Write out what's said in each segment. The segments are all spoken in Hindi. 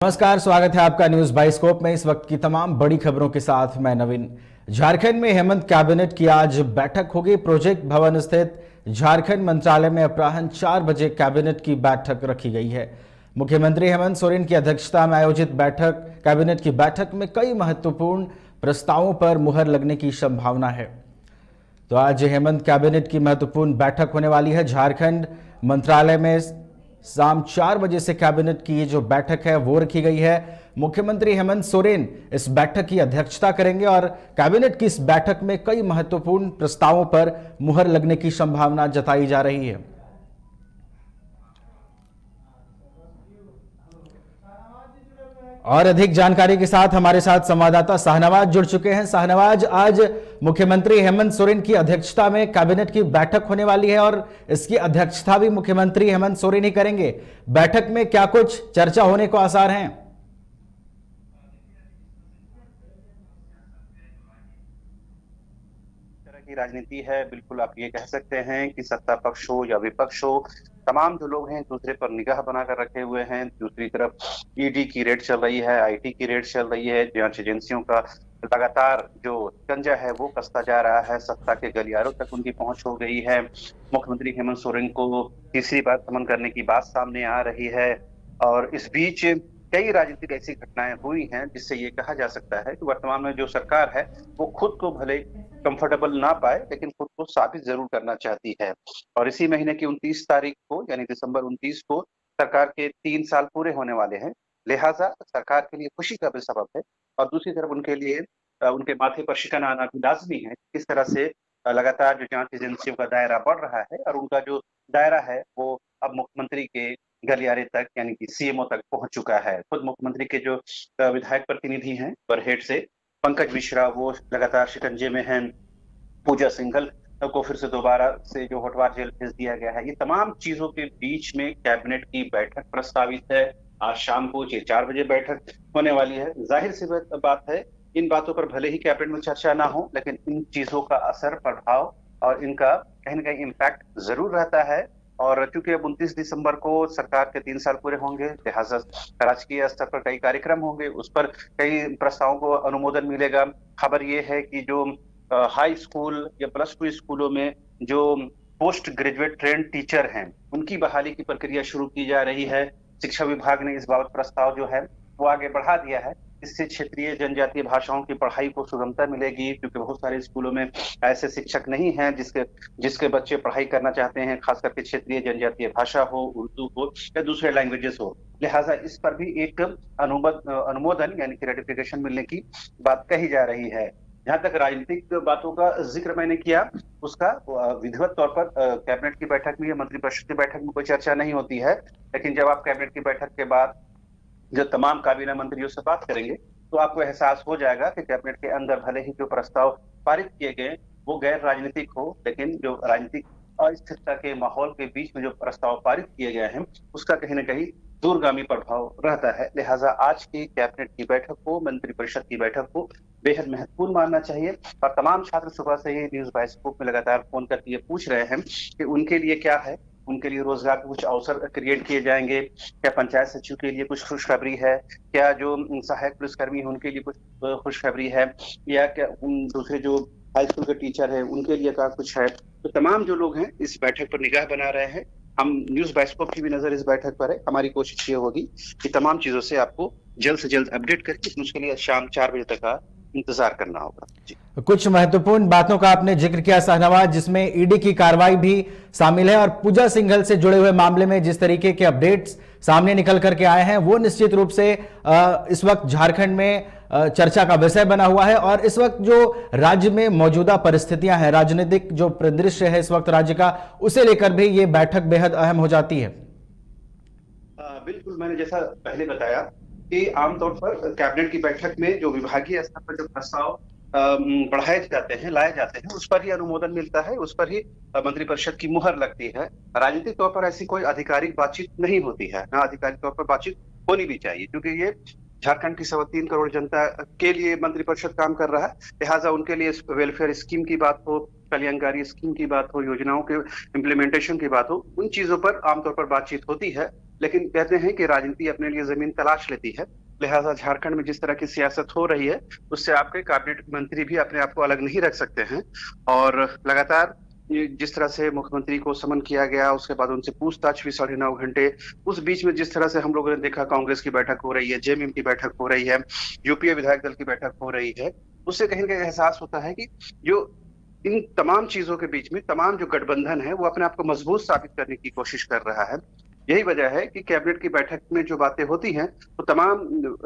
नमस्कार, स्वागत है आपका न्यूज बाइस्कोप में। इस वक्त की तमाम बड़ी खबरों के साथ मैं नवीन। झारखंड में हेमंत कैबिनेट की आज बैठक होगी। प्रोजेक्ट भवन स्थित झारखंड मंत्रालय में अपराह्न 4 बजे कैबिनेट की बैठक रखी गई है। मुख्यमंत्री हेमंत सोरेन की अध्यक्षता में आयोजित कैबिनेट की बैठक में कई महत्वपूर्ण प्रस्तावों पर मुहर लगने की संभावना है। तो आज हेमंत कैबिनेट की महत्वपूर्ण बैठक होने वाली है। झारखंड मंत्रालय में शाम 4 बजे से कैबिनेट की जो बैठक है वो रखी गई है। मुख्यमंत्री हेमंत सोरेन इस बैठक की अध्यक्षता करेंगे और कैबिनेट की इस बैठक में कई महत्वपूर्ण प्रस्तावों पर मुहर लगने की संभावना जताई जा रही है। और अधिक जानकारी के साथ हमारे साथ संवाददाता शाहनवाज जुड़ चुके हैं। शाहनवाज, आज मुख्यमंत्री हेमंत सोरेन की अध्यक्षता में कैबिनेट की बैठक होने वाली है और इसकी अध्यक्षता भी मुख्यमंत्री हेमंत सोरेन ही करेंगे। बैठक में क्या कुछ चर्चा होने को आसार हैं? की राजनीति है, बिल्कुल आप ये कह सकते हैं कि सत्ता पक्ष हो या विपक्ष हो, तमाम जो लोग हैं एक दूसरे पर निगाह बनाकर रखे हुए हैं। दूसरी तरफ ईडी की रेड चल रही है, आईटी की रेड चल रही है, जांच एजेंसियों का लगातार जो शिकंजा है वो कसता जा रहा है। सत्ता के गलियारों तक उनकी पहुंच हो गई है। मुख्यमंत्री हेमंत सोरेन को तीसरी बार समन करने की बात सामने आ रही है और इस बीच कई राजनीतिक ऐसी घटनाएं हुई हैं जिससे ये कहा जा सकता है कि वर्तमान में जो सरकार है वो खुद को भले कंफर्टेबल ना पाए लेकिन खुद को साबित जरूर करना चाहती है। और इसी महीने की 29 तारीख को यानी दिसंबर 29 को सरकार के 3 साल पूरे होने वाले हैं। लिहाजा सरकार के लिए खुशी का भी सबब है और दूसरी तरफ उनके लिए उनके माथे पर शिकन आना भी लाजमी है। किस तरह से लगातार जो जांच एजेंसियों का दायरा बढ़ रहा है और उनका जो दायरा है वो अब मुख्यमंत्री के गलियारे तक यानी कि सीएमओ तक पहुंच चुका है। खुद मुख्यमंत्री के जो विधायक प्रतिनिधि हैं बरहेट से पंकज मिश्रा वो लगातार शिकंजे में हैं। पूजा सिंघल को फिर से दोबारा से जो होटवार जेल भेज दिया गया है। ये तमाम चीजों के बीच में कैबिनेट की बैठक प्रस्तावित है। आज शाम को 4 बजे बैठक होने वाली है। जाहिर सी बात है, इन बातों पर भले ही कैबिनेट में चर्चा ना हो लेकिन इन चीजों का असर, प्रभाव और इनका कहीं ना कहीं इम्पैक्ट जरूर रहता है। और चूंकि अब 29 दिसंबर को सरकार के 3 साल पूरे होंगे, लिहाजा राजकीय स्तर पर कई कार्यक्रम होंगे, उस पर कई प्रस्तावों को अनुमोदन मिलेगा। खबर ये है कि जो हाई स्कूल या +2 स्कूलों में जो पोस्ट ग्रेजुएट ट्रेंड टीचर हैं उनकी बहाली की प्रक्रिया शुरू की जा रही है। शिक्षा विभाग ने इस बाबत प्रस्ताव जो है वो आगे बढ़ा दिया है। इससे क्षेत्रीय जनजातीय भाषाओं की पढ़ाई को सुगमता मिलेगी क्योंकि बहुत सारे स्कूलों में ऐसे शिक्षक नहीं हैं जिसके बच्चे पढ़ाई करना चाहते हैं, खास करके क्षेत्रीय जनजातीय भाषा हो, उर्दू हो या दूसरे लैंग्वेजेस हो। लिहाजा इस पर भी एक अनुमोदन यानी कि रेटिफिकेशन मिलने की बात कही जा रही है। जहां तक राजनीतिक बातों का जिक्र मैंने किया, उसका विधिवत तौर पर कैबिनेट की बैठक में या मंत्रिपरिषद की बैठक में कोई चर्चा नहीं होती है। लेकिन जब आप कैबिनेट की बैठक के बाद जो तमाम काबीना मंत्रियों से बात करेंगे तो आपको एहसास हो जाएगा कि कैबिनेट के अंदर भले ही जो प्रस्ताव पारित किए गए वो गैर राजनीतिक हो, लेकिन जो राजनीतिक अस्थिरता के माहौल के बीच में जो प्रस्ताव पारित किए गए हैं उसका कहीं ना कहीं दूरगामी प्रभाव रहता है। लिहाजा आज की कैबिनेट की बैठक को, मंत्रिपरिषद की बैठक को बेहद महत्वपूर्ण मानना चाहिए। और तमाम छात्र सुबह से ही न्यूज बाइस्कोप में लगातार फोन करके ये पूछ रहे हैं कि उनके लिए क्या है, उनके लिए रोजगार के कुछ अवसर क्रिएट किए जाएंगे क्या, पंचायत सचिव के लिए कुछ खुशखबरी है क्या, जो सहायक पुलिसकर्मी है उनके लिए कुछ खुशखबरी है, या क्या दूसरे जो हाई स्कूल के टीचर है उनके लिए क्या कुछ है। तो तमाम जो लोग हैं इस बैठक पर निगाह बना रहे हैं। हम न्यूज बाइस्कोप की भी नजर इस बैठक पर है। हमारी कोशिश ये होगी कि तमाम चीजों से आपको जल्द से जल्द अपडेट करके उसके लिए शाम 4 बजे तक का इंतजार करना होगा। जी, कुछ महत्वपूर्ण बातों का आपने जिक्र किया शाहनवाज, जिसमें ईडी की कार्रवाई भी शामिल है और पूजा सिंघल से जुड़े हुए मामले में जिस तरीके के अपडेट्स सामने निकल करके आए हैं वो निश्चित रूप से इस वक्त झारखंड में चर्चा का विषय बना हुआ है। और इस वक्त जो राज्य में मौजूदा परिस्थितियां हैं, राजनीतिक जो परिदृश्य है इस वक्त राज्य का, उसे लेकर भी ये बैठक बेहद अहम हो जाती है। बिल्कुल, मैंने जैसा पहले बताया कि आमतौर पर कैबिनेट की बैठक में जो विभागीय स्तर पर जो प्रस्ताव बढ़ाए जाते हैं, लाए जाते हैं, उस पर ही अनुमोदन मिलता है, उस पर ही मंत्रिपरिषद की मुहर लगती है। राजनीतिक तौर पर ऐसी कोई आधिकारिक बातचीत नहीं होती है, ना आधिकारिक तौर पर बातचीत होनी भी चाहिए क्योंकि ये झारखंड की 3.25 करोड़ जनता के लिए मंत्रिपरिषद काम कर रहा है। लिहाजा उनके लिए वेलफेयर स्कीम की बात हो, कल्याणकारी स्कीम की बात हो, योजनाओं के इम्प्लीमेंटेशन की बात हो, उन चीजों पर आमतौर पर बातचीत होती है। लेकिन कहते हैं कि राजनीति अपने लिए जमीन तलाश लेती है। लिहाजा झारखंड में जिस तरह की सियासत हो रही है, उससे आपके कैबिनेट मंत्री भी अपने आप को अलग नहीं रख सकते हैं। और लगातार ये जिस तरह से मुख्यमंत्री को समन किया गया, उसके बाद उनसे पूछताछ हुई 9.5 घंटे। उस बीच में जिस तरह से हम लोगों ने देखा, कांग्रेस की बैठक हो रही है, जेएमएम की बैठक हो रही है, यूपीए विधायक दल की बैठक हो रही है, उससे कहीं ना कहीं एहसास होता है कि जो इन तमाम चीजों के बीच में तमाम जो गठबंधन है, वो अपने आप को मजबूत साबित करने की कोशिश कर रहा है। यही वजह है कि कैबिनेट की बैठक में जो बातें होती हैं, तो तमाम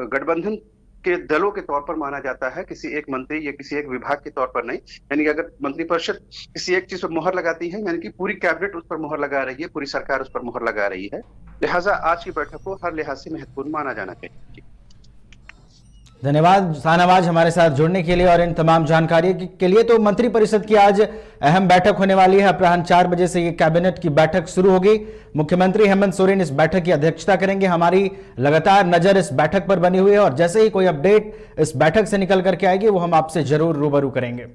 गठबंधन के दलों के तौर पर माना जाता है, किसी एक मंत्री या किसी एक विभाग के तौर पर नहीं। यानी कि अगर मंत्रिपरिषद किसी एक चीज पर मोहर लगाती है, यानी कि पूरी कैबिनेट उस पर मोहर लगा रही है, पूरी सरकार उस पर मोहर लगा रही है। लिहाजा आज की बैठक को हर लिहाज से महत्वपूर्ण माना जाना चाहिए। धन्यवाद शाहनवाज हमारे साथ जुड़ने के लिए और इन तमाम जानकारी के लिए। तो मंत्रिपरिषद की आज अहम बैठक होने वाली है। अपराह्न 4 बजे से ये कैबिनेट की बैठक शुरू होगी। मुख्यमंत्री हेमंत सोरेन इस बैठक की अध्यक्षता करेंगे। हमारी लगातार नजर इस बैठक पर बनी हुई है और जैसे ही कोई अपडेट इस बैठक से निकल करके आएगी, वो हम आपसे जरूर रूबरू करेंगे।